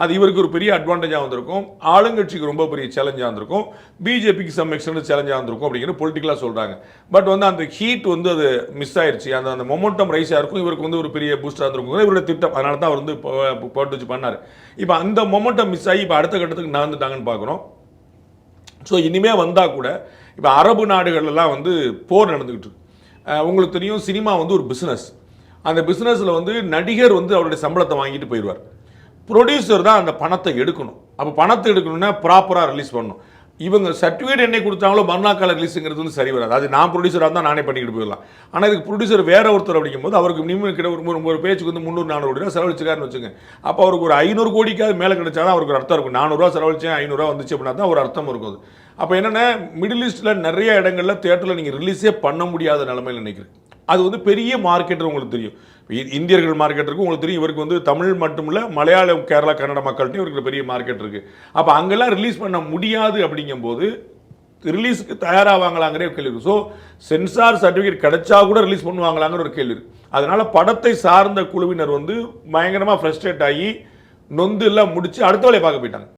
அது இவருக்கு ஒரு பெரிய அட்வான்டேஜாக வந்திருக்கும், ஆளுங்கட்சிக்கு ரொம்ப பெரிய சேலஞ்சாக இருந்திருக்கும், பிஜேபிக்கு சம் எக்ஸ்டென்ட் சேலஞ்சாக இருந்திருக்கும் அப்படிங்கிற பொலிட்டிக்கலாக சொல்கிறாங்க. பட் அந்த ஹீட் அது மிஸ் ஆயிடுச்சு. அந்த மொமெண்டம் ரைஸாக இருக்கும், இவருக்கு ஒரு பெரிய பூஸ்டாக இருந்திருக்கும் இவருடைய திட்டம். அதனால தான் அவர் போட்டு வச்சு பண்ணார். இப்போ அந்த மொமெண்டம் மிஸ் ஆகி இப்போ அடுத்த கட்டத்துக்கு நகர்ந்துட்டாங்கன்னு பார்க்குறோம். ஸோ இனிமேல் வந்தால் கூட இப்போ அரபு நாடுகள்லாம் போர் நடந்துக்கிட்டு இருக்கு. உங்களுக்கு தெரியும், சினிமா ஒரு பிஸ்னஸ். அந்த பிஸ்னஸில் நடிகர் அவருடைய சம்பளத்தை வாங்கிட்டு போயிடுவார். ப்ரொடியூசர் தான் அந்த பணத்தை எடுக்கணும். அப்போ பணத்தை எடுக்கணும்னா ப்ராப்பராக ரிலீஸ் பண்ணணும். இவங்க சர்டிஃபிகேட் என்ன கொடுத்தாங்களோ மறுநாள் ரிலீஸுங்கிறது சரி வராது. அது நான் ப்ரொடியூசராக இருந்தால் நானே பண்ணிக்கிட்டு போயிடலாம். ஆனால் இதுக்கு ப்ரொடியூசர் வேற ஒருத்தர் அப்படிங்கும்போது அவருக்கு மினிமம் கிட்ட ஒரு பேச்சுக்கு 300-400 கோடி ரூபா செலவழிச்சிருக்காருன்னு வச்சுங்க. அப்போ அவருக்கு ஒரு 500 கோடிக்காவது மேலே கிடைச்சாதான் அவருக்கு ஒரு அர்த்தம் இருக்கும். 400 ரூபா செலவழிச்சேன் 500 ரூபா வந்துச்சு அப்படின்னா தான் ஒரு அர்த்தம் இருக்கும். அப்போ என்னென்னா, மிடில் ஈஸ்டில் நிறைய இடங்களில் தியேட்டரில் நீங்கள் ரிலீஸே பண்ண முடியாத நிலைமையில் நினைக்கிறேன். அது பெரிய மார்க்கெட்டு உங்களுக்கு தெரியும். இந்தியர்கள் மார்க்கெட் இருக்குது உங்களுக்கு தெரியும். இவருக்கு தமிழ் மட்டும் இல்லை, மலையாளம், கேரளா, கன்னட மக்கள்கிட்டையும் இவருக்கு பெரிய மார்க்கெட் இருக்குது. அப்போ அங்கெல்லாம் ரிலீஸ் பண்ண முடியாது அப்படிங்கும்போது ரிலீஸுக்கு தயாராவாங்களாங்கிற ஒரு கேள்வி இருக்குது. ஸோ சென்சார் சர்டிஃபிகேட் கிடைச்சா கூட ரிலீஸ் பண்ணுவாங்களாங்கிற ஒரு கேள்வி இருக்குது. அதனால் படத்தை சார்ந்த குழுவினர் பயங்கரமாக ஃப்ரஸ்ட்ரேட் ஆகி நொந்து எல்லாம் முடித்து அடுத்த வேலையை பார்க்க போயிட்டாங்க.